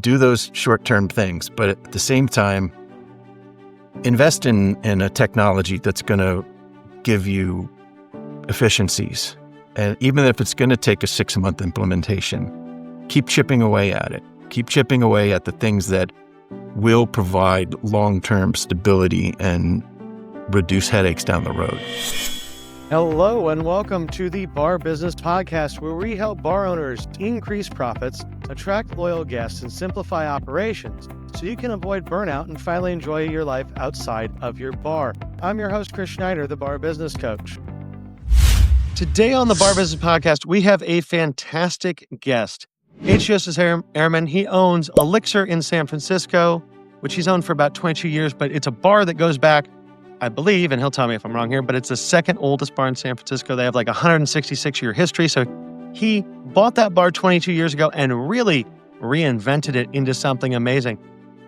do those short-term things, but at the same time, invest in a technology that's going to give you efficiencies. And even if it's going to take a 6-month implementation, keep chipping away at it. Keep chipping away at the things that will provide long-term stability and reduce headaches down the road. Hello and welcome to the Bar Business Podcast, where we help bar owners increase profits, attract loyal guests, and simplify operations so you can avoid burnout and finally enjoy your life outside of your bar. I'm your host, Chris Schneider, the Bar Business Coach. Today on the Bar Business Podcast, we have a fantastic guest. Joseph Ehrmann. He owns Elixir in San Francisco, which he's owned for about 22 years, but it's a bar that goes back, I believe, and he'll tell me if I'm wrong here, but it's the second oldest bar in San Francisco. They have like a 166-year history. So he bought that bar 22 years ago and really reinvented it into something amazing.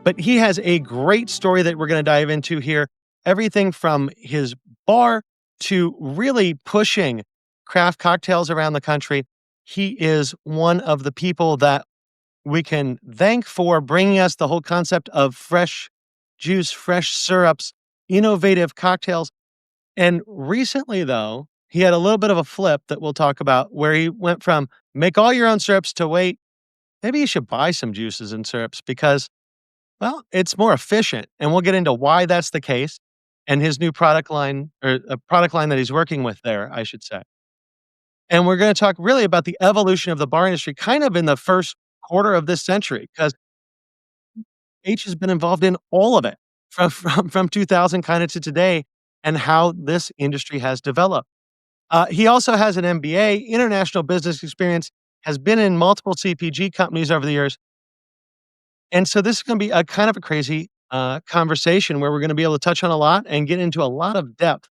But he has a great story that we're going to dive into here. Everything from his bar to really pushing craft cocktails around the country. He is one of the people that we can thank for bringing us the whole concept of fresh juice, fresh syrups, innovative cocktails. And recently, though, he had a little bit of a flip that we'll talk about, where he went from make all your own syrups to wait, maybe you should buy some juices and syrups because, well, it's more efficient. And we'll get into why that's the case and his new product line, or a product line that he's working with there, I should say. And we're going to talk really about the evolution of the bar industry kind of in the first quarter of this century, because H has been involved in all of it from 2000 kind of to today and how this industry has developed. He also has an MBA, international business experience, has been in multiple CPG companies over the years. And so this is going to be a kind of a crazy conversation where we're going to be able to touch on a lot and get into a lot of depth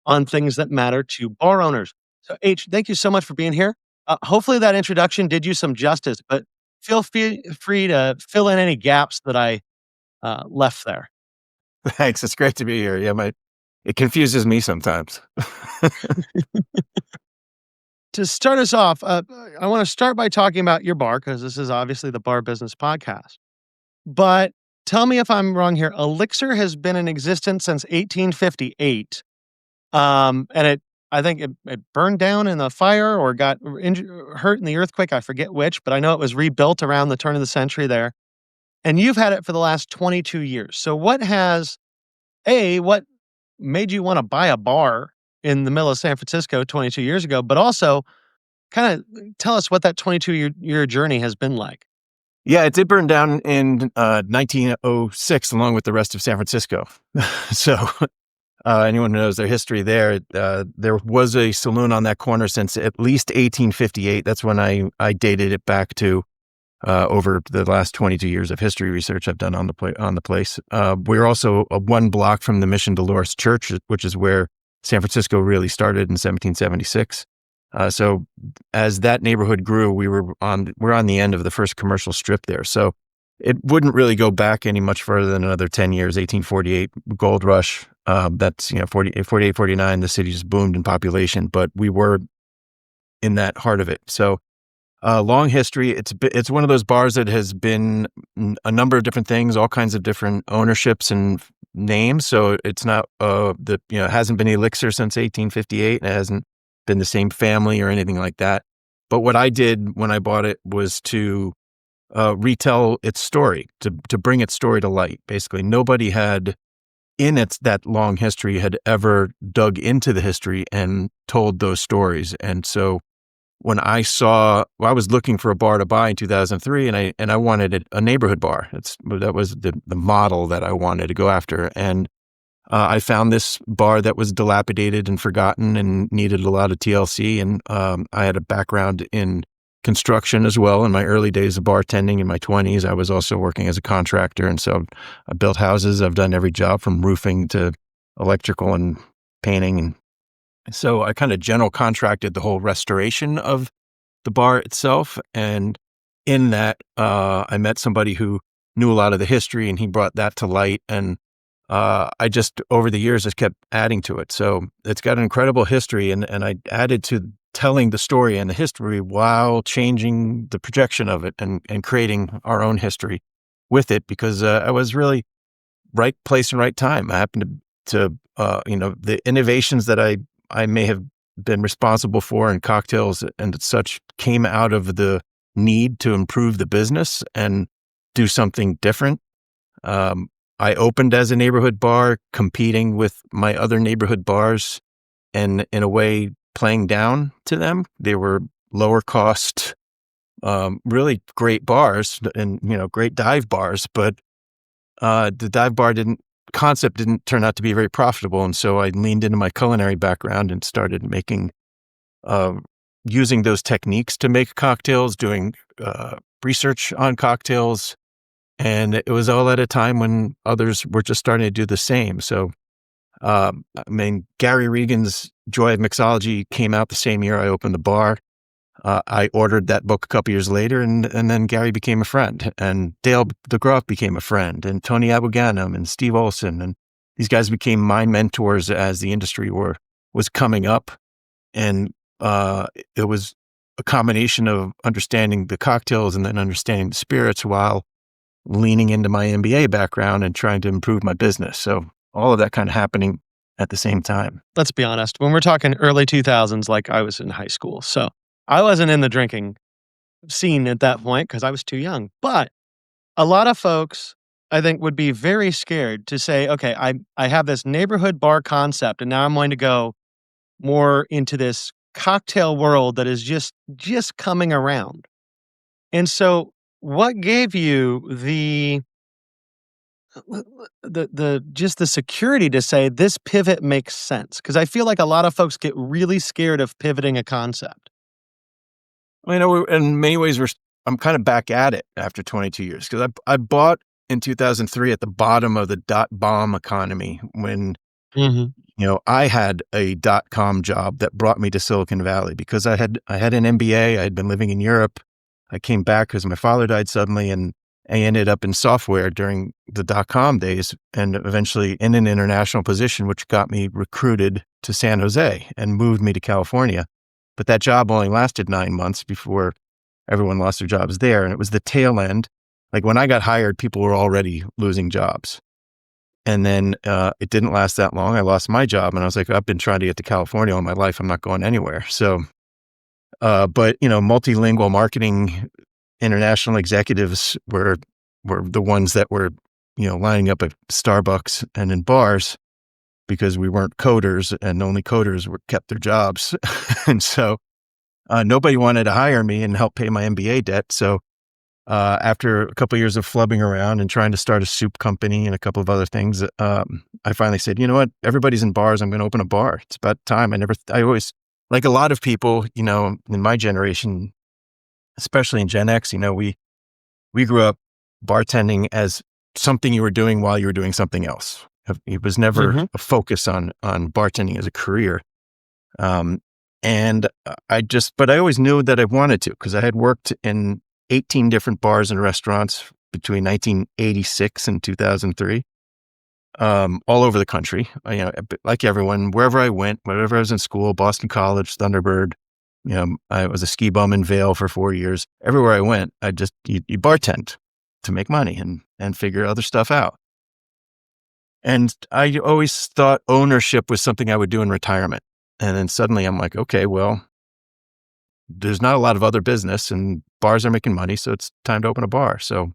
on things that matter to bar owners. So H, thank you so much for being here. Hopefully that introduction did you some justice, but feel free to fill in any gaps that I left there. Thanks. It's great to be here. Yeah, it confuses me sometimes. To start us off, I want to start by talking about your bar, because this is obviously the Bar Business Podcast. But tell me if I'm wrong here. Elixir has been in existence since 1858. And I think it burned down in the fire or got hurt in the earthquake. I forget which, but I know it was rebuilt around the turn of the century there. And you've had it for the last 22 years. So what made you want to buy a bar in the middle of San Francisco 22 years ago, but also kind of tell us what that 22-year journey has been like. Yeah, it did burn down in 1906 along with the rest of San Francisco. So anyone who knows their history there was a saloon on that corner since at least 1858. That's when I dated it back to over the last 22 years of history research I've done on the place. We're also one block from the Mission Dolores Church, which is where San Francisco really started in 1776. So as that neighborhood grew, we're on the end of the first commercial strip there. So it wouldn't really go back any much further than another 10 years, 1848 gold rush. That's 48, 49, the city just boomed in population, but we were in that heart of it. So long history. It's one of those bars that has been a number of different things, all kinds of different ownerships and names. So it's not it hasn't been Elixir since 1858. It hasn't been the same family or anything like that. But what I did when I bought it was to retell its story, to bring its story to light. Basically, nobody had in that long history had ever dug into the history and told those stories. And so when I was looking for a bar to buy in 2003, and I wanted a neighborhood bar. That was the model that I wanted to go after. And I found this bar that was dilapidated and forgotten and needed a lot of TLC. And I had a background in construction as well. In my early days of bartending in my 20s, I was also working as a contractor. And so I built houses. I've done every job from roofing to electrical and painting. And so I kind of general contracted the whole restoration of the bar itself. And in that, I met somebody who knew a lot of the history, and he brought that to light. And I just, over the years, just kept adding to it. So it's got an incredible history. And I added to telling the story and the history while changing the projection of it and creating our own history with it, because I was really right place and right time. I happened the innovations that I may have been responsible for in cocktails and such came out of the need to improve the business and do something different. I opened as a neighborhood bar, competing with my other neighborhood bars, and in a way playing down to them. They were lower cost, really great bars and great dive bars, but the dive bar concept didn't turn out to be very profitable, and so I leaned into my culinary background and started uh, using those techniques to make cocktails, doing research on cocktails, and it was all at a time when others were just starting to do the same. So, Gary Regan's Joy of Mixology came out the same year I opened the bar. I ordered that book a couple years later, and then Gary became a friend, and Dale DeGroff became a friend, and Tony Abou-Ganim and Steve Olson, and these guys became my mentors as the industry was coming up, and it was a combination of understanding the cocktails and then understanding the spirits while leaning into my MBA background and trying to improve my business. So all of that kind of happening at the same time. Let's be honest. When we're talking early 2000s, like I was in high school. So I wasn't in the drinking scene at that point because I was too young. But a lot of folks, I think, would be very scared to say, okay, I have this neighborhood bar concept, and now I'm going to go more into this cocktail world that is just coming around. And so what gave you the security to say this pivot makes sense? Because I feel like a lot of folks get really scared of pivoting a concept. Well, in many ways, I'm kind of back at it after 22 years, because I bought in 2003 at the bottom of the dot-bomb economy when, Mhm. I had a dot-com job that brought me to Silicon Valley because I had an MBA. I had been living in Europe. I came back because my father died suddenly, and I ended up in software during the dot-com days and eventually in an international position, which got me recruited to San Jose and moved me to California. But that job only lasted 9 months before everyone lost their jobs there. And it was the tail end. Like when I got hired, people were already losing jobs. And then it didn't last that long. I lost my job and I was like, I've been trying to get to California all my life. I'm not going anywhere. So, but multilingual marketing, international executives were the ones that were, lining up at Starbucks and in bars because we weren't coders and only coders kept their jobs. And so nobody wanted to hire me and help pay my MBA debt. So after a couple of years of flubbing around and trying to start a soup company and a couple of other things, I finally said, you know what? Everybody's in bars. I'm going to open a bar. It's about time. I always, like a lot of people, in my generation, especially in Gen X, we grew up bartending as something you were doing while you were doing something else. It was never Mhm. a focus on bartending as a career. But I always knew that I wanted to, because I had worked in 18 different bars and restaurants between 1986 and 2003, all over the country. Like everyone, wherever I went, wherever I was in school, Boston College, Thunderbird, I was a ski bum in Vail for 4 years. Everywhere I went, you bartend to make money and figure other stuff out. And I always thought ownership was something I would do in retirement. And then suddenly I'm like, okay, well, there's not a lot of other business and bars are making money, so it's time to open a bar. So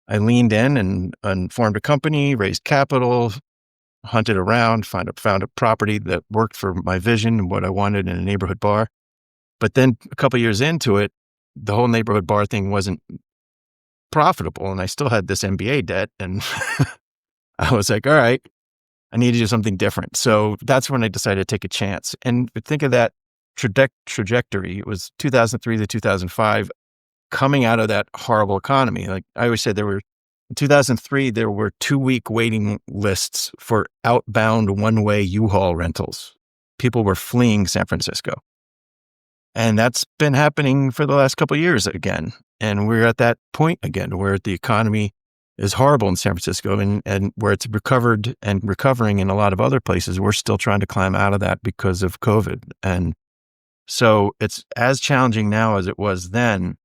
I leaned in and formed a company, raised capital, hunted around, found a property that worked for my vision and what I wanted in a neighborhood bar. But then a couple of years into it, the whole neighborhood bar thing wasn't profitable, and I still had this MBA debt. And I was like, all right, I need to do something different. So that's when I decided to take a chance. And think of that trajectory. It was 2003 to 2005, coming out of that horrible economy. Like I always said, in 2003, there were 2-week waiting lists for outbound one-way U-Haul rentals. People were fleeing San Francisco. And that's been happening for the last couple of years again. And we're at that point again where the economy is horrible in San Francisco, and where it's recovered and recovering in a lot of other places. We're still trying to climb out of that because of COVID. And So it's as challenging now as it was then.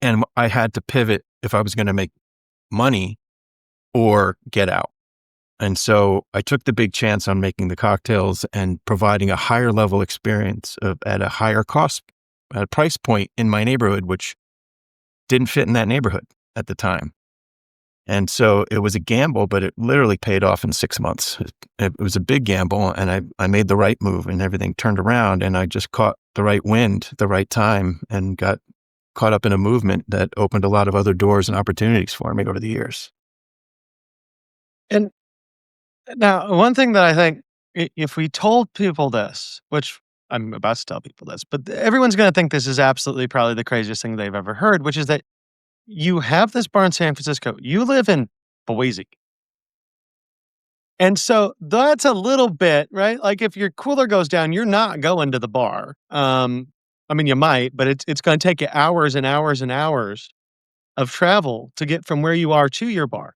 And I had to pivot if I was going to make money or get out. And so I took the big chance on making the cocktails and providing a higher level experience at a higher cost, at a price point in my neighborhood, which didn't fit in that neighborhood at the time. And so it was a gamble, but it literally paid off in 6 months. It was a big gamble, and I made the right move, and everything turned around, and I just caught the right wind, the right time, and got caught up in a movement that opened a lot of other doors and opportunities for me over the years. And now, one thing that I think, if we told people this, which I'm about to tell people this, but everyone's going to think this is absolutely probably the craziest thing they've ever heard, which is that you have this bar in San Francisco. You live in Boise. And so that's a little bit, right? Like if your cooler goes down, you're not going to the bar. I mean, you might, but it's going to take you hours and hours and hours of travel to get from where you are to your bar.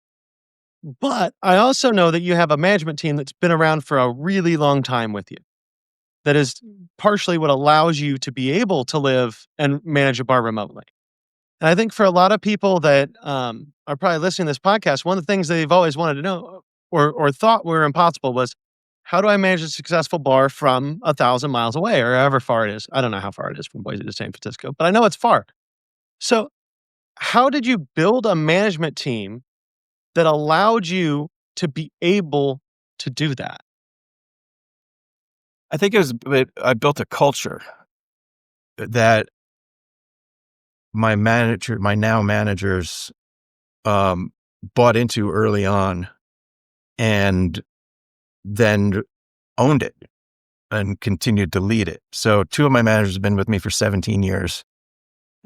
But I also know that you have a management team that's been around for a really long time with you. That is partially what allows you to be able to live and manage a bar remotely. And I think for a lot of people that are probably listening to this podcast, one of the things they've always wanted to know or thought were impossible was, how do I manage a successful bar from 1,000 miles away or however far it is? I don't know how far it is from Boise to San Francisco, but I know it's far. So how did you build a management team that allowed you to be able to do that? I think I built a culture that my now managers, bought into early on and then owned it and continued to lead it. So two of my managers have been with me for 17 years.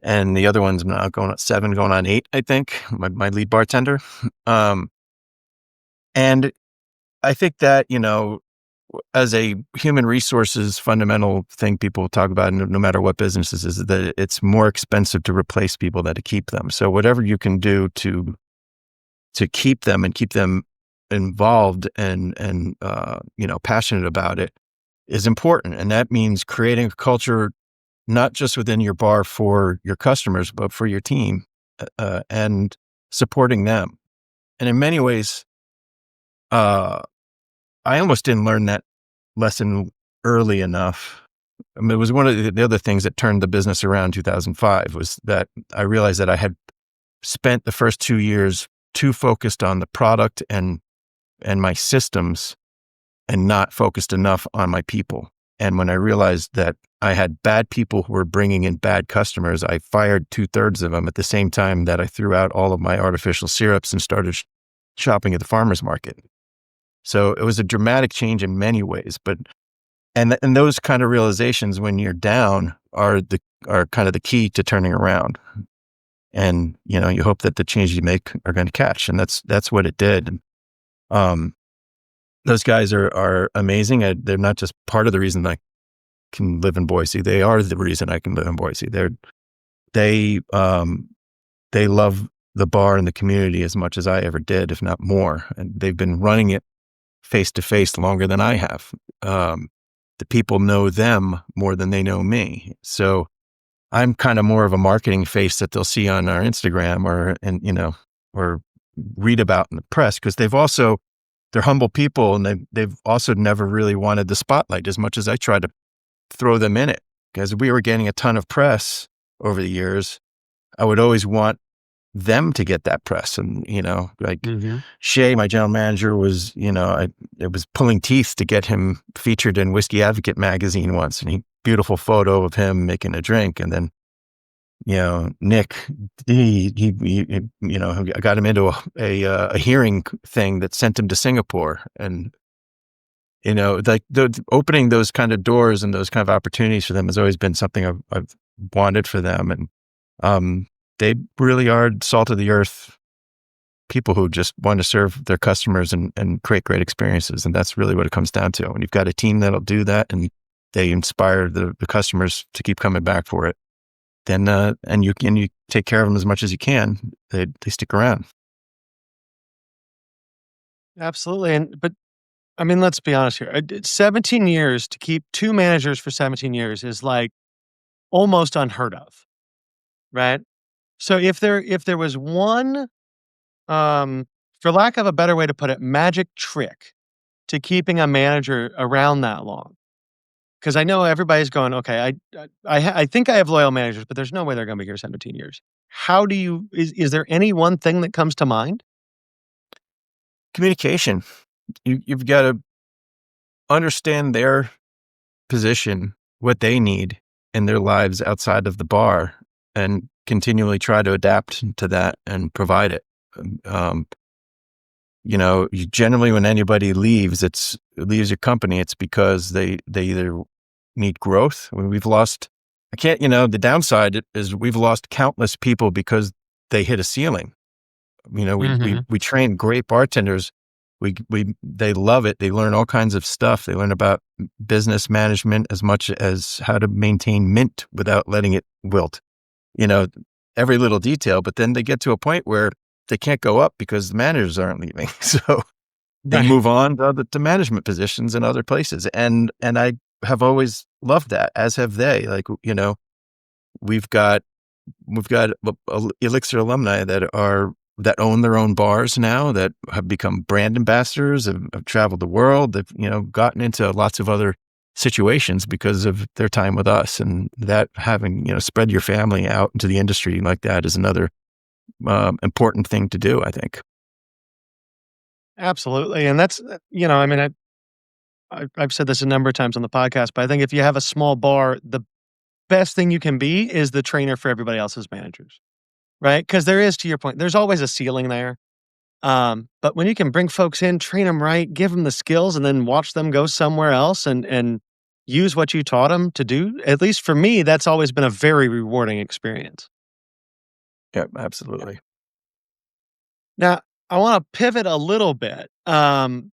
And the other one's now going on 7, going on 8, I think, my lead bartender. Um, and I think that, as a human resources fundamental thing people talk about, no matter what businesses, is that it's more expensive to replace people than to keep them. So whatever you can do to keep them and keep them involved and passionate about it is important. And that means creating a culture not just within your bar for your customers, but for your team, and supporting them. And in many ways, uh, I almost didn't learn that lesson early enough. I mean, it was one of the other things that turned the business around in 2005 was that I realized that I had spent the first 2 years too focused on the product and my systems and not focused enough on my people. And when I realized that I had bad people who were bringing in bad customers, I fired 2/3 of them at the same time that I threw out all of my artificial syrups and started shopping at the farmer's market. So it was a dramatic change in many ways, but and those kind of realizations when you're down are kind of the key to turning around. And you hope that the changes you make are going to catch, and that's what it did. Um, those guys are amazing. They're not just part of the reason I can live in Boise; they are the reason I can live in Boise. They they love the bar and the community as much as I ever did, if not more. And they've been running it face to face longer than I have. The people know them more than they know me. So I'm kind of more of a marketing face that they'll see on our Instagram or read about in the press, because they're humble people, and they've also never really wanted the spotlight as much as I try to throw them in it. Because we were getting a ton of press over the years, I would always want them to get that press. And, Shay, my general manager, it was pulling teeth to get him featured in Whiskey Advocate magazine once. And beautiful photo of him making a drink. And then, Nick, I got him into a hearing thing that sent him to Singapore. And, like opening those kind of doors and those kind of opportunities for them has always been something I've wanted for them. And, they really are salt of the earth people who just want to serve their customers and create great experiences. And that's really what it comes down to. When you've got a team that'll do that and they inspire the customers to keep coming back for it, then and you take care of them as much as you can, they stick around. Absolutely. But I mean, let's be honest here. 17 years to keep two managers for 17 years is like almost unheard of, right? So if there was one, um, for lack of a better way to put it, magic trick to keeping a manager around that long, because I know everybody's going, okay, I think I have loyal managers, but there's no way they're going to be here 17 years. How do you? Is there any one thing that comes to mind? Communication. You've got to understand their position, what they need in their lives outside of the bar, and continually try to adapt to that and provide it. Um, generally when anybody leaves your company, it's because they either need growth. When we've lost, I can't, the downside is we've lost countless people because they hit a ceiling. Mhm. We train great bartenders. They love it. They learn all kinds of stuff. They learn about business management as much as how to maintain mint without letting it wilt. You know, every little detail. But then they get to a point where they can't go up because the managers aren't leaving. So they Right. move on to management positions in other places. And I have always loved that, as have they. Like, we've got Elixir alumni that own their own bars now, that have become brand ambassadors, have traveled the world, they've, gotten into lots of other situations because of their time with us. And that, having, spread your family out into the industry like that, is another important thing to do, I think. Absolutely, and that's, I mean, I've said this a number of times on the podcast, but I think if you have a small bar, the best thing you can be is the trainer for everybody else's managers, right? Because there is, to your point, there's always a ceiling there. But when you can bring folks in, train them right, give them the skills, and then watch them go somewhere else and use what you taught them to do, at least for me, that's always been a very rewarding experience. Yeah, absolutely. Now, I want to pivot a little bit from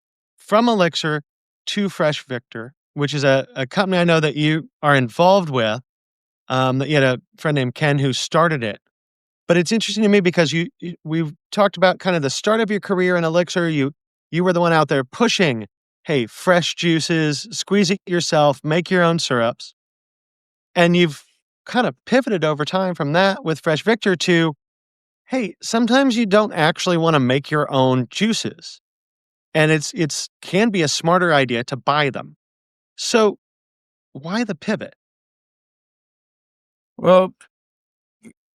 Elixir to Fresh Victor, which is a company I know that you are involved with. That you had a friend named Ken who started it. But it's interesting to me because we've talked about kind of the start of your career in Elixir. You were the one out there pushing, hey, fresh juices, squeeze it yourself, make your own syrups. And you've kind of pivoted over time from that with Fresh Victor to, hey, sometimes you don't actually want to make your own juices. And it's can be a smarter idea to buy them. So why the pivot? Well,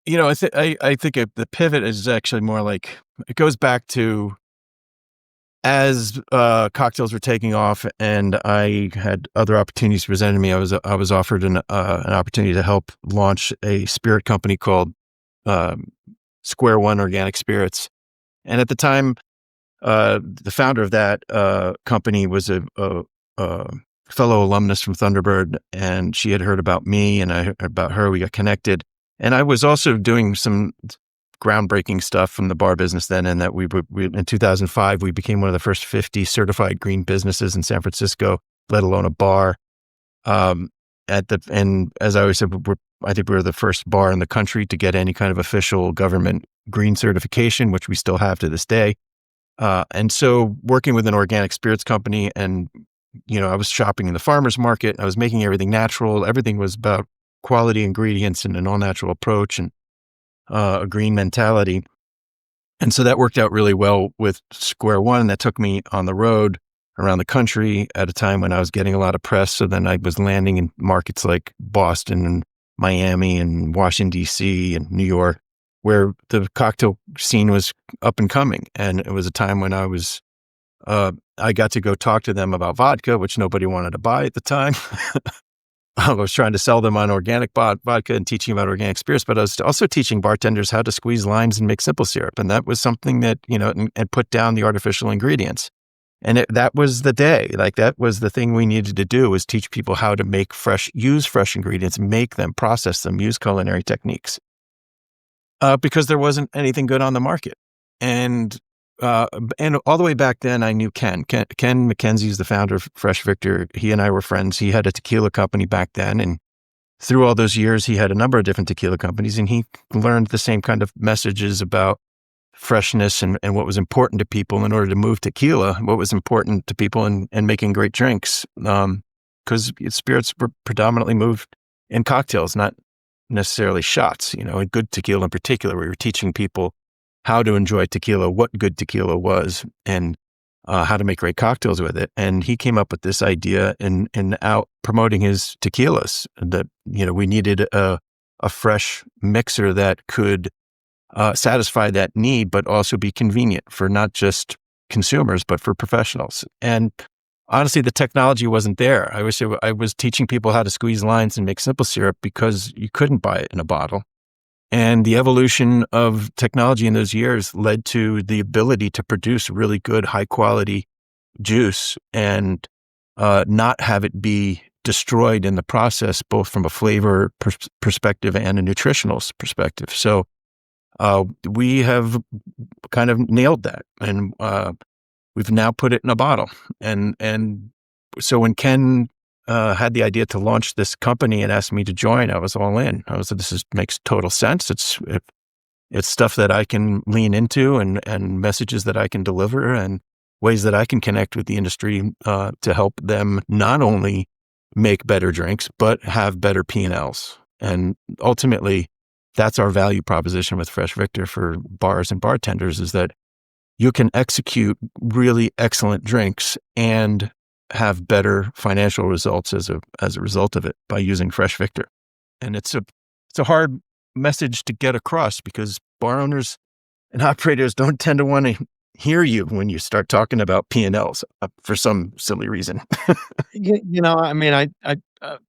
I think the pivot is actually more like, it goes back to, as cocktails were taking off and I had other opportunities presented to me. I was offered an opportunity to help launch a spirit company called Square One Organic Spirits. And at the time, the founder of that company was a fellow alumnus from Thunderbird, and she had heard about me, and I heard about her. We got connected, and I was also doing some groundbreaking stuff from the bar business then. And that we in 2005 we became one of the first 50 certified green businesses in San Francisco, let alone a bar. Um, and as I always said, I think we were the first bar in the country to get any kind of official government green certification, which we still have to this day. And so working with an organic spirits company, and, I was shopping in the farmer's market. I was making everything natural. Everything was about quality ingredients and an all natural approach, and a green mentality. And so that worked out really well with Square One. That took me on the road around the country at a time when I was getting a lot of press. So then I was landing in markets like Boston and Miami and Washington, D.C. and New York, where the cocktail scene was up and coming. And it was a time when I got to go talk to them about vodka, which nobody wanted to buy at the time. I was trying to sell them on organic vodka and teaching about organic spirits, but I was also teaching bartenders how to squeeze limes and make simple syrup. And that was something that, and put down the artificial ingredients. And that was the day. Like, that was the thing we needed to do, was teach people how to use fresh ingredients, make them, process them, use culinary techniques. Because there wasn't anything good on the market. And all the way back then, I knew Ken. Ken McKenzie is the founder of Fresh Victor. He and I were friends. He had a tequila company back then, and through all those years, he had a number of different tequila companies, and he learned the same kind of messages about freshness and what was important to people in order to move tequila, what was important to people in making great drinks. Because spirits were predominantly moved in cocktails, not necessarily shots. And good tequila in particular, we were teaching people how to enjoy tequila, what good tequila was, and how to make great cocktails with it. And he came up with this idea in out promoting his tequilas that, we needed a fresh mixer that could satisfy that need, but also be convenient for not just consumers, but for professionals. And honestly, the technology wasn't there. I wish I was teaching people how to squeeze lines and make simple syrup because you couldn't buy it in a bottle. And the evolution of technology in those years led to the ability to produce really good, high quality juice and not have it be destroyed in the process, both from a flavor perspective and a nutritional perspective. So we have kind of nailed that, and we've now put it in a bottle. And so when Ken had the idea to launch this company and asked me to join, I was all in. I was like, makes total sense. It's stuff that I can lean into and messages that I can deliver and ways that I can connect with the industry to help them not only make better drinks, but have better P&Ls. And ultimately, that's our value proposition with Fresh Victor for bars and bartenders, is that you can execute really excellent drinks and have better financial results as a result of it by using Fresh Victor. And it's a hard message to get across because bar owners and operators don't tend to want to hear you when you start talking about P&Ls for some silly reason. I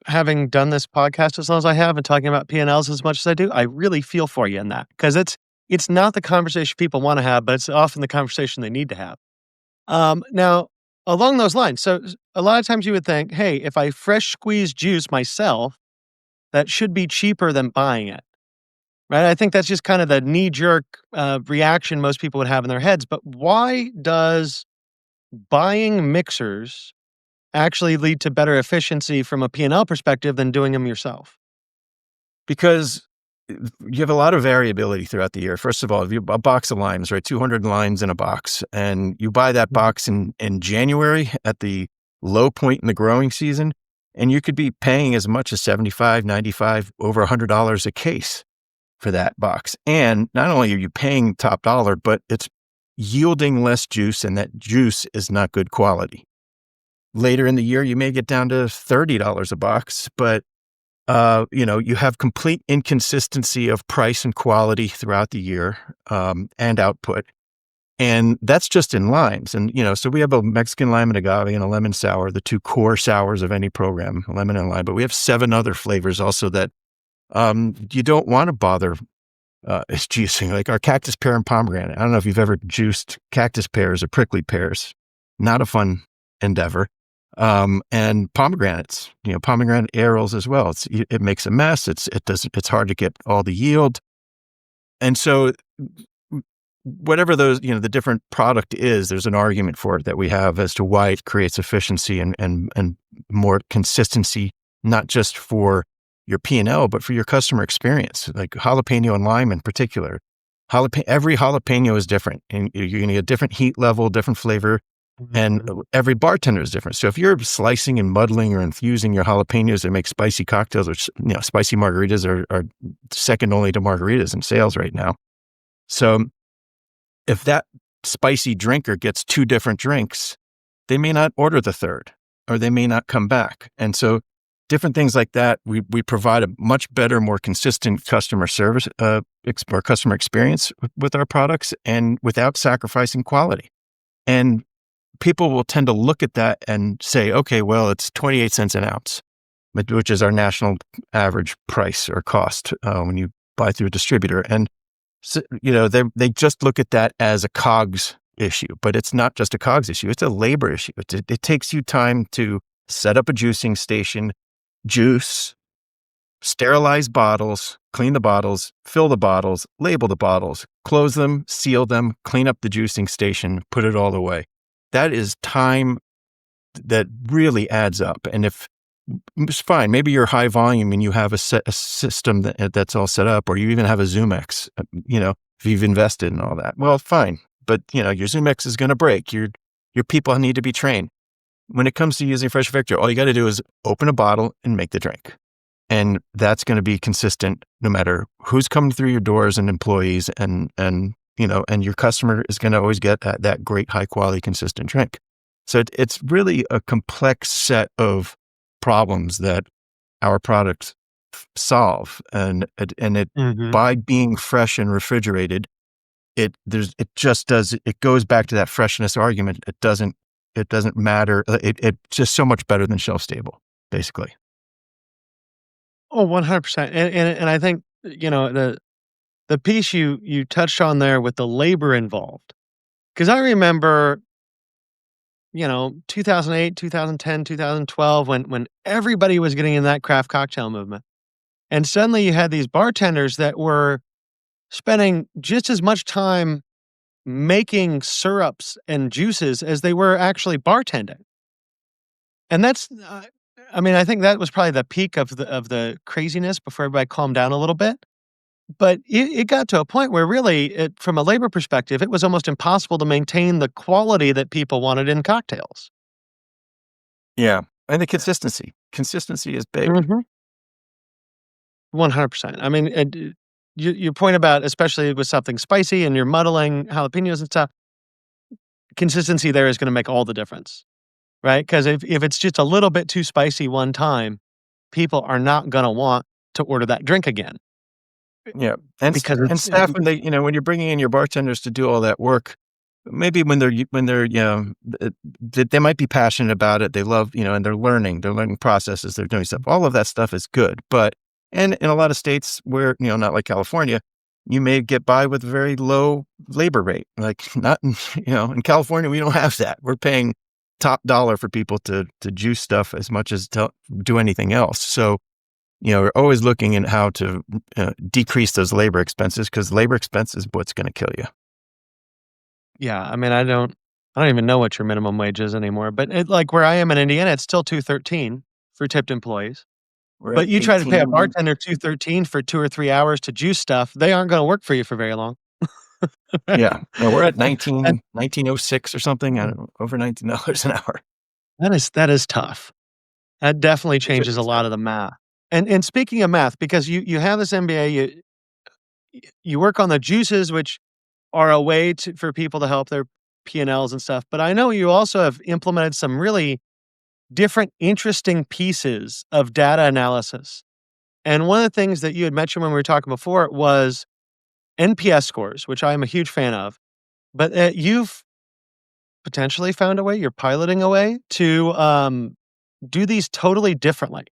having done this podcast as long as I have and talking about P&Ls as much as I do, I really feel for you in that, because it's not the conversation people want to have, but it's often the conversation they need to have. Now, along those lines, so a lot of times you would think, hey, if I fresh squeeze juice myself, that should be cheaper than buying it. Right? I think that's just kind of the knee-jerk reaction most people would have in their heads. But why does buying mixers actually lead to better efficiency from a P&L perspective than doing them yourself? Because you have a lot of variability throughout the year. First of all, if you a box of limes, right, 200 limes in a box, and you buy that box in January at the low point in the growing season, and you could be paying as much as $75, $95, over $100 a case for that box. And not only are you paying top dollar, but it's yielding less juice, and that juice is not good quality. Later in the year, you may get down to $30 a box, but you have complete inconsistency of price and quality throughout the year, and output. And that's just in limes. And, so we have a Mexican lime and agave and a lemon sour, the two core sours of any program, lemon and lime. But we have 7 other flavors also that you don't want to bother juicing, like our cactus pear and pomegranate. I don't know if you've ever juiced cactus pears or prickly pears. Not a fun endeavor. And pomegranates, pomegranate arils as well. It makes a mess. It's hard to get all the yield. And so whatever those, the different product is, there's an argument for it that we have as to why it creates efficiency and more consistency, not just for your P&L, but for your customer experience, like jalapeno and lime in particular. Every jalapeno is different, and you're going to get different heat level, different flavor. And every bartender is different. So if you're slicing and muddling or infusing your jalapenos to make spicy cocktails, or spicy margaritas are second only to margaritas in sales right now. So if that spicy drinker gets 2 different drinks, they may not order the third, or they may not come back. And so different things like that, we provide a much better, more consistent customer service or customer experience with our products, and without sacrificing quality. And people will tend to look at that and say, okay, well, it's 28 cents an ounce, which is our national average price or cost when you buy through a distributor. And, so, they just look at that as a COGS issue, but it's not just a COGS issue. It's a labor issue. It takes you time to set up a juicing station, juice, sterilize bottles, clean the bottles, fill the bottles, label the bottles, close them, seal them, clean up the juicing station, put it all away. That is time that really adds up. And if it's fine, maybe you're high volume and you have a system that's all set up, or you even have a ZoomX, if you've invested in all that. Well, fine, but your ZoomX is going to break. Your people need to be trained. When it comes to using Fresh Victor, all you got to do is open a bottle and make the drink. And that's going to be consistent no matter who's coming through your doors and employees, and your customer is going to always get that great, high quality, consistent drink. So it's really a complex set of problems that our products solve, and it Hmm. by being fresh and refrigerated, it goes back to that freshness argument. It doesn't matter. It's just so much better than shelf stable, basically. Oh, 100%. And I think, the piece you touched on there with the labor involved, because I remember, 2008, 2010, 2012, when everybody was getting in that craft cocktail movement. And suddenly you had these bartenders that were spending just as much time making syrups and juices as they were actually bartending. And I think that was probably the peak of the craziness before everybody calmed down a little bit. But it got to a point where really, from a labor perspective, it was almost impossible to maintain the quality that people wanted in cocktails. Yeah, and the consistency is big. Mhm. 100%. I mean, your point about, especially with something spicy and you're muddling jalapenos and stuff, consistency there is gonna make all the difference, right? Because if it's just a little bit too spicy one time, people are not gonna want to order that drink again Yeah, and because staff, when when you're bringing in your bartenders to do all that work, maybe when they're they might be passionate about it. They love, and they're learning processes. They're doing stuff. All of that stuff is good, but and in a lot of states where not like California, you may get by with a very low labor rate. Like not in California, we don't have that. We're paying top dollar for people to juice stuff as much as to do anything else. So we're always looking at how to decrease those labor expenses, because labor expense is what's going to kill you. yeah, I mean, I don't even know what your minimum wage is anymore, but like where I am in Indiana, it's still 213 for tipped employees. We're at But you try to pay a 18. bartender 213 for 2 or 3 hours to juice stuff, they aren't gonna work for you for very long. Right? Yeah. No, we're at That 1906 or something. I don't know, over $19 an hour. that is tough. That definitely It changes a is. lot of the math. And speaking of math, because you have this MBA, you work on the juices, which are a way for people to help their P&Ls and stuff, but I know you also have implemented some really different interesting pieces of data analysis. And one of the things that you had mentioned when we were talking before was NPS scores, which I am a huge fan of, but you've potentially found a way, you're piloting a way to do these totally differently.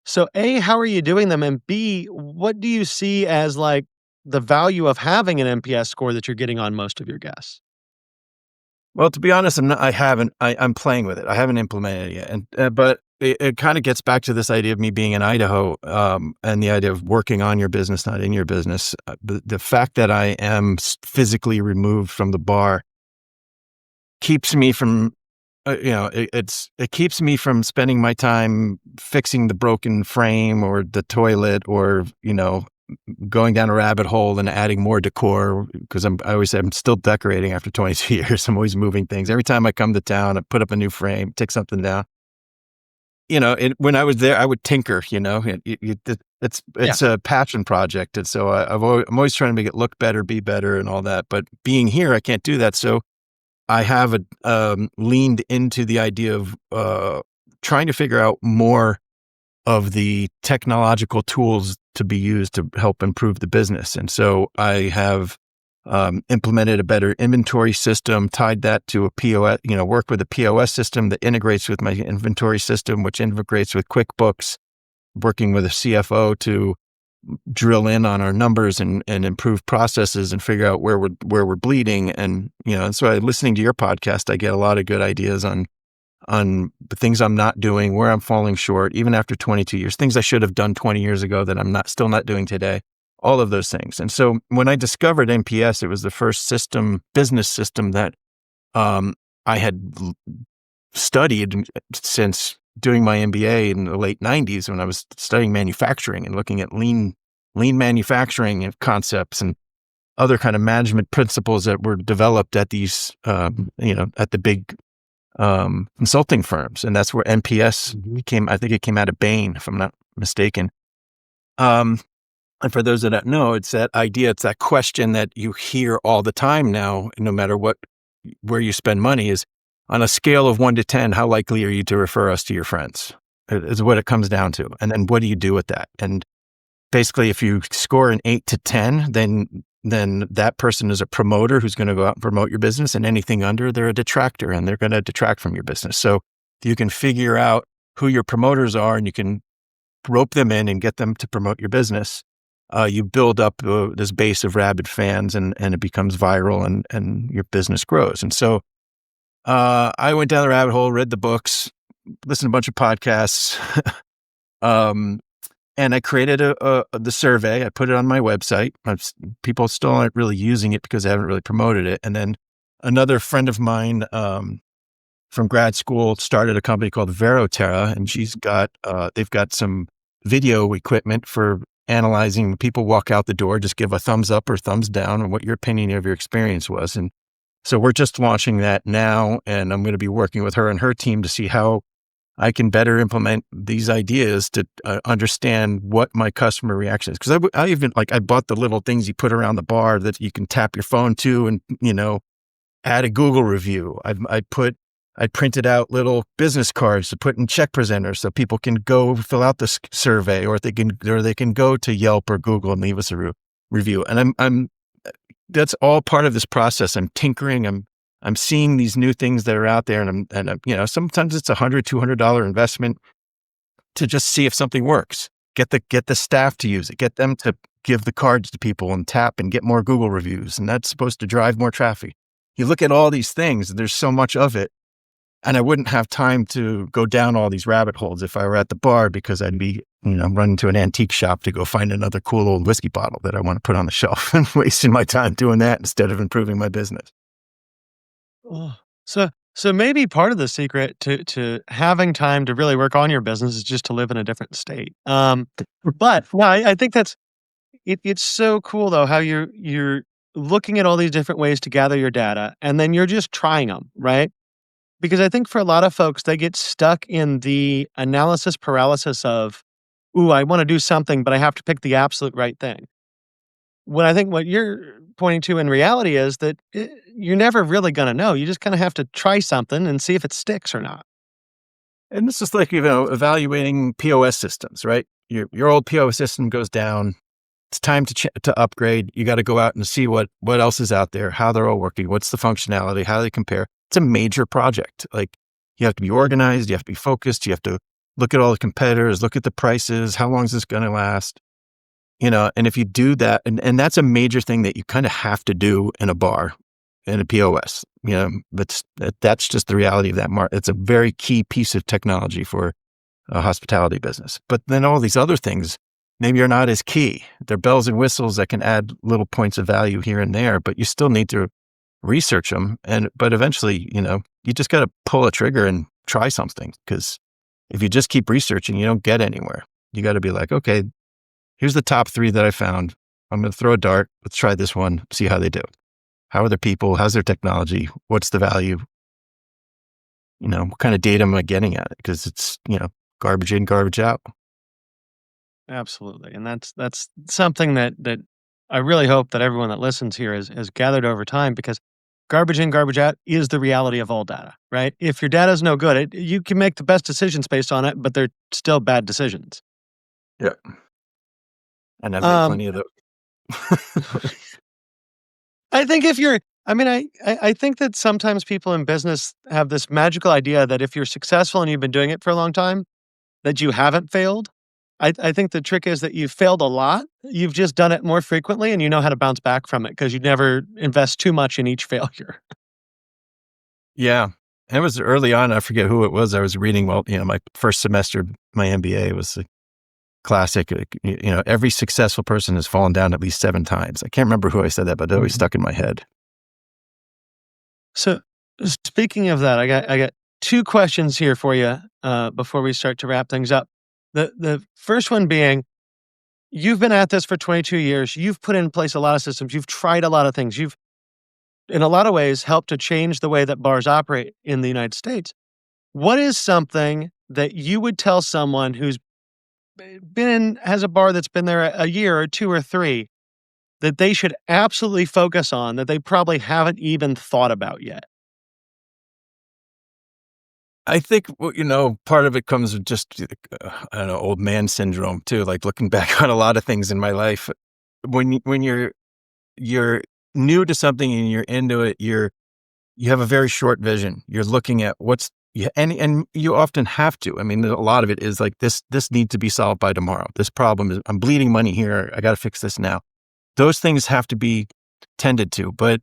So, A, how are you doing them? And B, what do you see as like the value of having an NPS score that you're getting on most of your guests? Well, to be honest, I haven't. I'm playing with it. I haven't implemented it yet, and but it kind of gets back to this idea of me being in Idaho, and the idea of working on your business, not in your business. The fact that I am physically removed from the bar keeps me from, it keeps me from spending my time fixing the broken frame or the toilet, or going down a rabbit hole and adding more decor, because I always say I'm still decorating after 22 years. I'm always moving things. Every time I come to town, I put up a new frame, take something down. When I was there, I would tinker. It's a passion project, and so I'm always trying to make it look better, be better, and all that. But being here, I can't do that. So I have leaned into the idea of trying to figure out more of the technological tools to be used to help improve the business. And so I have implemented a better inventory system, tied that to a POS, work with a POS system that integrates with my inventory system, which integrates with QuickBooks, working with a CFO to drill in on our numbers and improve processes and figure out where we're bleeding. And so listening to your podcast, I get a lot of good ideas on the things I'm not doing, where I'm falling short, even after 22 years, things I should have done 20 years ago that I'm still not doing today, all of those things. And so when I discovered NPS, it was the first business system that I had studied since doing my MBA in the late 90s, when I was studying manufacturing and looking at lean manufacturing and concepts. And other kind of management principles that were developed at these, at the big consulting firms. And that's where NPS came. I think it came out of Bain, if I'm not mistaken. And for those that don't know, it's that idea, it's that question that you hear all the time now, no matter where you spend money, is on a scale of 1 to 10, how likely are you to refer us to your friends? Is what it comes down to. And then what do you do with that? And basically, if you score an 8 to 10, then that person is a promoter who's going to go out and promote your business, and anything under, they're a detractor and they're going to detract from your business. So you can figure out who your promoters are and you can rope them in and get them to promote your business. You build up this base of rabid fans and it becomes viral and your business grows. And so I went down the rabbit hole, read the books, listened to a bunch of podcasts, and I created the survey. I put it on my website. People still aren't really using it because I haven't really promoted it. And then another friend of mine from grad school started a company called Veroterra, and they've got some video equipment for analyzing when people walk out the door. Just give a thumbs up or thumbs down on what your opinion of your experience was. And so we're just launching that now, and I'm going to be working with her and her team to see how I can better implement these ideas to understand what my customer reaction is. Because I even I bought the little things you put around the bar that you can tap your phone to, and add a Google review. I printed out little business cards to put in check presenters so people can go fill out the survey, or they can go to Yelp or Google and leave us a review. And I'm that's all part of this process. I'm tinkering. I'm seeing these new things that are out there, and I'm sometimes it's $100, $200 investment to just see if something works. Get the staff to use it. Get them to give the cards to people and tap and get more Google reviews, and that's supposed to drive more traffic. You look at all these things, there's so much of it, and I wouldn't have time to go down all these rabbit holes if I were at the bar, because I'd be running to an antique shop to go find another cool old whiskey bottle that I want to put on the shelf and wasting my time doing that instead of improving my business. Oh, so maybe part of the secret to having time to really work on your business is just to live in a different state. But no, I think that's it. It's so cool though how you're looking at all these different ways to gather your data, and then you're just trying them, right? Because I think for a lot of folks, they get stuck in the analysis paralysis of, "Ooh, I want to do something, but I have to pick the absolute right thing." When I think what you're pointing to in reality is that you're never really going to know. You just kind of have to try something and see if it sticks or not. And this is like, evaluating POS systems, right? Your old POS system goes down. It's time to upgrade. You got to go out and see what else is out there, how they're all working, what's the functionality, how they compare. It's a major project. Like, you have to be organized, you have to be focused, you have to look at all the competitors, look at the prices, how long is this going to last? And if you do that, and that's a major thing that you kind of have to do in a bar, in a POS. That's just the reality of that market. It's a very key piece of technology for a hospitality business. But then all these other things maybe are not as key. They're bells and whistles that can add little points of value here and there, but you still need to research them. But eventually, you just got to pull a trigger and try something, because if you just keep researching, you don't get anywhere. You got to be like, okay, here's the top 3 that I found. I'm going to throw a dart. Let's try this one, see how they do. How are their people? How's their technology? What's the value? What kind of data am I getting at it? Because it's, garbage in, garbage out. Absolutely. And that's something that I really hope that everyone that listens here has gathered over time, because garbage in, garbage out is the reality of all data, right? If your data is no good, you can make the best decisions based on it, but they're still bad decisions. Yeah. And I've made plenty of those. I think I think that sometimes people in business have this magical idea that if you're successful and you've been doing it for a long time, that you haven't failed. I think the trick is that you've failed a lot. You've just done it more frequently, and you know how to bounce back from it because you never invest too much in each failure. Yeah. It was early on. I forget who it was. I was reading, my first semester of my MBA was a classic. Every successful person has fallen down at least 7 times. I can't remember who I said that, but it always stuck in my head. So speaking of that, I got 2 questions here for you before we start to wrap things up. The first one being, you've been at this for 22 years. You've put in place a lot of systems. You've tried a lot of things. You've, in a lot of ways, helped to change the way that bars operate in the United States. What is something that you would tell someone who's has a bar that's been there a year or two or three that they should absolutely focus on that they probably haven't even thought about yet? I think, part of it comes with just, I don't know, old man syndrome too, like looking back on a lot of things in my life. When you're new to something and you're into it, you have a very short vision. You're looking at what's yeah, and you often have to. I mean, a lot of it is like this needs to be solved by tomorrow. This problem is I'm bleeding money here. I got to fix this now. Those things have to be tended to. But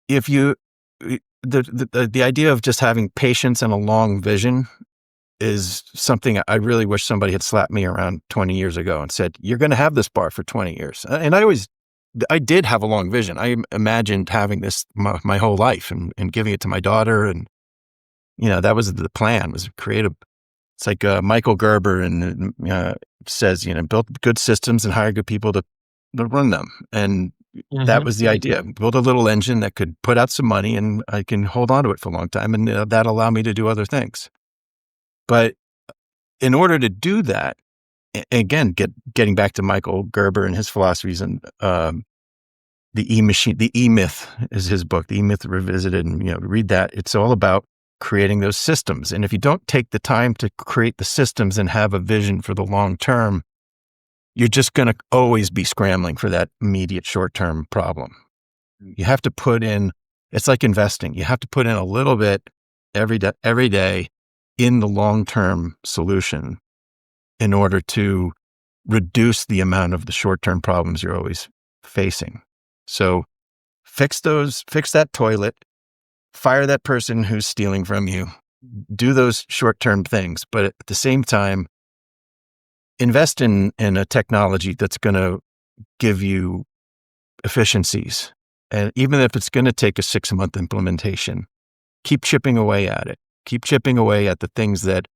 if you the idea of just having patience and a long vision is something I really wish somebody had slapped me around 20 years ago and said, "You're going to have this bar for 20 years." And I did have a long vision. I imagined having this my whole life and giving it to my daughter. And, that was the plan, was creative. It's like Michael Gerber and says, build good systems and hire good people to run them. And that Mhm. was the idea. Build a little engine that could put out some money and I can hold on to it for a long time. And that allowed me to do other things. But in order to do that, again, getting back to Michael Gerber and his philosophies and the E-Myth is his book, the E-Myth Revisited, and read that. It's all about creating those systems. And if you don't take the time to create the systems and have a vision for the long term, you're just going to always be scrambling for that immediate short-term problem. You have to put in, it's like investing. You have to put in a little bit every day in the long-term solution in order to reduce the amount of the short-term problems you're always facing. So fix that toilet, fire that person who's stealing from you, do those short-term things, but at the same time, invest in a technology that's going to give you efficiencies. And even if it's going to take a 6-month implementation, keep chipping away at it. Keep chipping away at the things that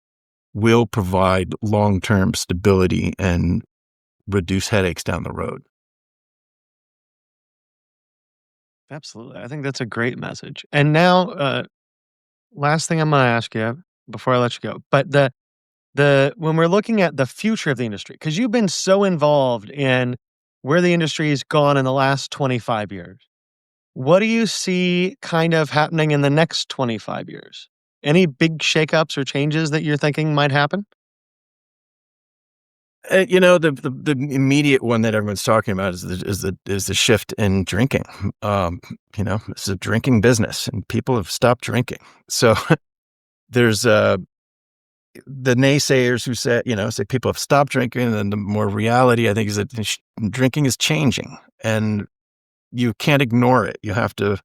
will provide long-term stability and reduce headaches down the road. Absolutely. I think that's a great message. And now, last thing I'm going to ask you before I let you go, but the when we're looking at the future of the industry, because you've been so involved in where the industry has gone in the last 25 years, what do you see kind of happening in the next 25 years? Any big shakeups or changes that you're thinking might happen? The immediate one that everyone's talking about is the shift in drinking. It's a drinking business, and people have stopped drinking. So there's the naysayers who say people have stopped drinking, and the more reality I think is that drinking is changing, and you can't ignore it. You have to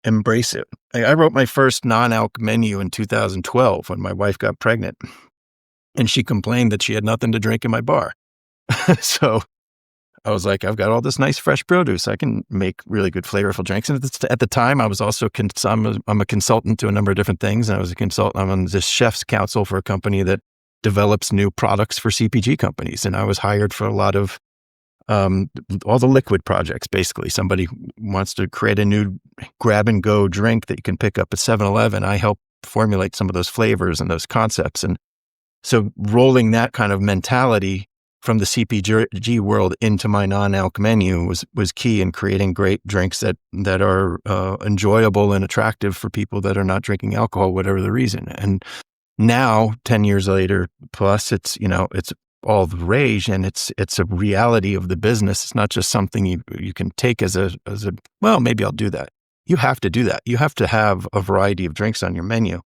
embrace it. I wrote my first non-alc menu in 2012 when my wife got pregnant, and she complained that she had nothing to drink in my bar. So I was like, I've got all this nice fresh produce. I can make really good flavorful drinks. And at the time, I was also I'm a consultant to a number of different things. And I was a consultant. I'm on this chef's council for a company that develops new products for CPG companies. And I was hired for a lot of all the liquid projects. Basically, somebody wants to create a new grab and go drink that you can pick up at 7-Eleven. I help formulate some of those flavors and those concepts. And so rolling that kind of mentality from the CPG world into my non-alc menu was key in creating great drinks that are enjoyable and attractive for people that are not drinking alcohol, whatever the reason. And now, 10 years later, plus it's all the rage, and it's a reality of the business. It's not just something you can take as a well, maybe I'll do that. You have to do that. You have to have a variety of drinks on your menu.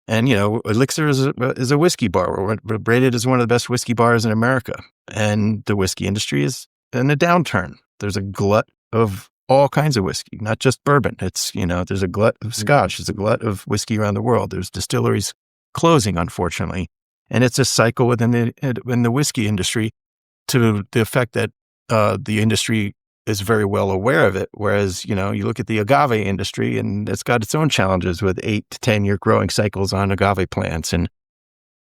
And, Elixir is a whiskey bar. We're rated as one of the best whiskey bars in America. And the whiskey industry is in a downturn. There's a glut of all kinds of whiskey, not just bourbon. It's, there's a glut of scotch. There's a glut of whiskey around the world. There's distilleries closing, unfortunately. And it's a cycle within the whiskey industry to the effect that the industry is very well aware of it. Whereas, you look at the agave industry and it's got its own challenges with 8 to 10 year growing cycles on agave plants. And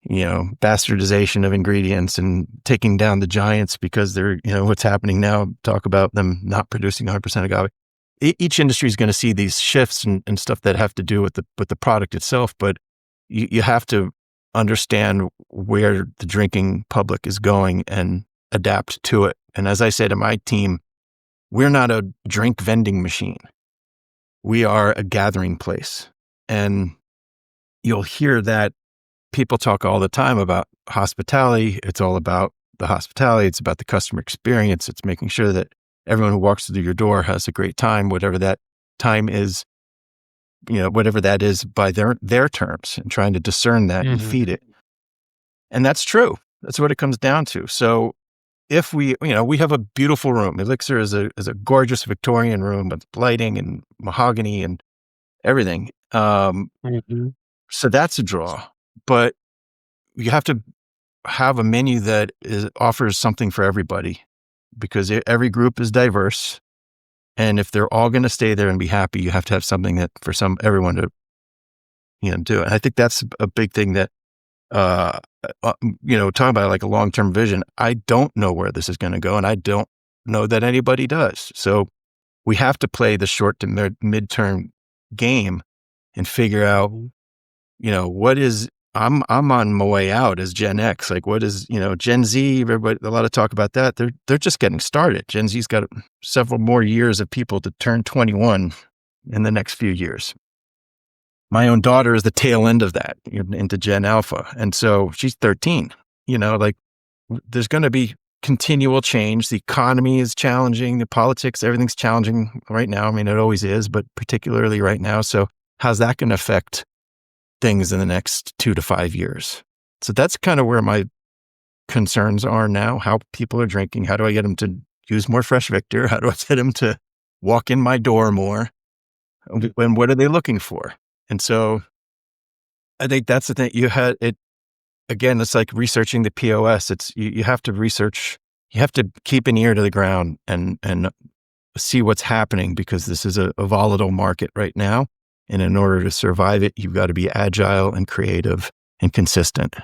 bastardization of ingredients and taking down the giants because they're, what's happening now, talk about them not producing 100% agave. Each industry is going to see these shifts and stuff that have to do with the product itself, but you have to understand where the drinking public is going and adapt to it. And as I say to my team, we're not a drink vending machine. We are a gathering place. And you'll hear that people talk all the time about hospitality. It's all about the hospitality. It's about the customer experience. It's making sure that everyone who walks through your door has a great time, whatever that time is, whatever that is by their terms, and trying to discern that and feed it. And that's true. That's what it comes down to. So if we have a beautiful room. Elixir is a gorgeous Victorian room with lighting and mahogany and everything. So that's a draw. But you have to have a menu that offers something for everybody, because every group is diverse. And if they're all going to stay there and be happy, you have to have something that for everyone to, do. And I think that's a big thing that, talking about like a long-term vision. I don't know where this is going to go, and I don't know that anybody does. So we have to play the short to midterm game and figure out, what is, I'm on my way out as Gen X. Like, what is, Gen Z, everybody, a lot of talk about that. They're just getting started. Gen Z's got several more years of people to turn 21 in the next few years. My own daughter is the tail end of that, into Gen Alpha. And so she's 13, there's going to be continual change. The economy is challenging, the politics, everything's challenging right now. I mean, it always is, but particularly right now. So how's that going to affect things in the next 2 to 5 years? So that's kind of where my concerns are now. How people are drinking. How do I get them to use more Fresh Victor? How do I get them to walk in my door more? And what are they looking for? And so I think that's the thing. You had it again. It's like researching the POS. It's you have to research. You have to keep an ear to the ground and see what's happening, because this is a volatile market right now. And in order to survive it, you've got to be agile and creative and consistent.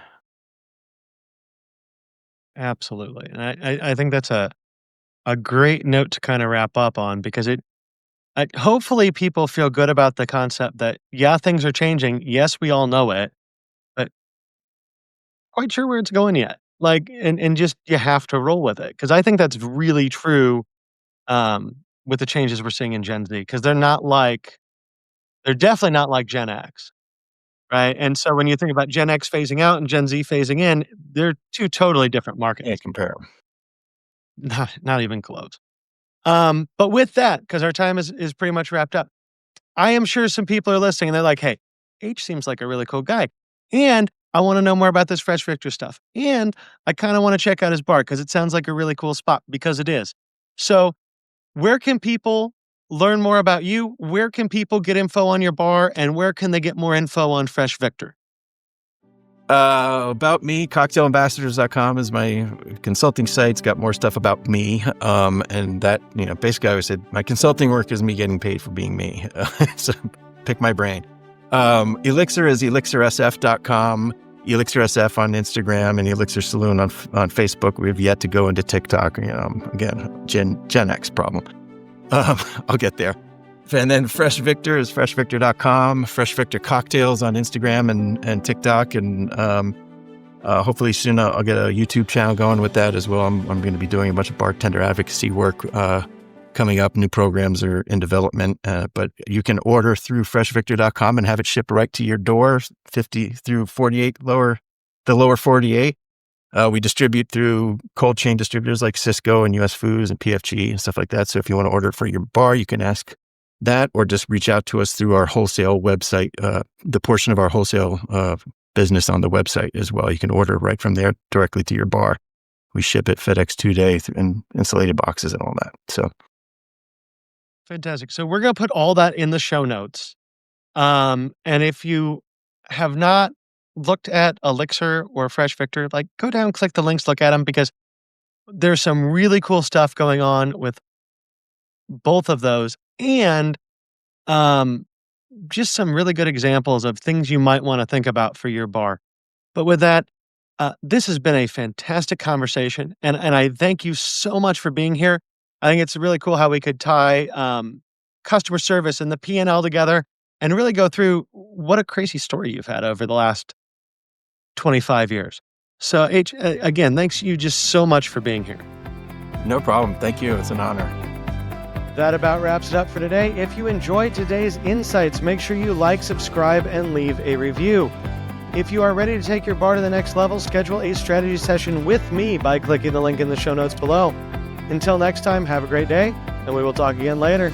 Absolutely. And I think that's a great note to kind of wrap up on, because hopefully people feel good about the concept that, yeah, things are changing. Yes, we all know it, but quite sure where it's going yet. Like, and just, you have to roll with it. Cause I think that's really true, with the changes we're seeing in Gen Z, because they're definitely not like Gen X. Right. And so when you think about Gen X phasing out and Gen Z phasing in, they're two totally different markets. Can't compare them. Not even close. But with that, because our time is pretty much wrapped up, I am sure some people are listening and they're like, hey, H seems like a really cool guy. And I want to know more about this Fresh Victor stuff. And I kind of want to check out his bar because it sounds like a really cool spot, because it is. So where can people learn more about you? Where can people get info on your bar? And where can they get more info on Fresh Victor? About me, cocktailambassadors.com is my consulting site. It's got more stuff about me. And that, basically I always said my consulting work is me getting paid for being me. So pick my brain. Elixir is elixirsf.com, elixirsf on Instagram, and Elixir Saloon on Facebook. We've yet to go into TikTok. Again, Gen X problem. I'll get there. And then Fresh Victor is freshvictor.com, Fresh Victor Cocktails on Instagram and TikTok. And hopefully soon I'll get a YouTube channel going with that as well. I'm going to be doing a bunch of bartender advocacy work coming up. New programs are in development. But you can order through freshvictor.com and have it shipped right to your door, 50 through 48, the lower 48. We distribute through cold chain distributors like Cisco and US Foods and PFG and stuff like that. So if you want to order it for your bar, you can ask that, or just reach out to us through our wholesale website, the portion of our wholesale business on the website as well. You can order right from there directly to your bar. We ship it FedEx 2-day in insulated boxes and all that. So fantastic. So we're going to put all that in the show notes. And if you have not looked at Elixir or Fresh Victor, like, go down, click the links, look at them, because there's some really cool stuff going on with both of those. And just some really good examples of things you might want to think about for your bar. But with that, this has been a fantastic conversation, and I thank you so much for being here. I think it's really cool how we could tie customer service and the P&L together and really go through what a crazy story you've had over the last 25 years. So, again, thanks you just so much for being here. No problem. Thank you. It's an honor. That about wraps it up for today. If you enjoyed today's insights, make sure you like, subscribe, and leave a review. If you are ready to take your bar to the next level, schedule a strategy session with me by clicking the link in the show notes below. Until next time, have a great day, and we will talk again later.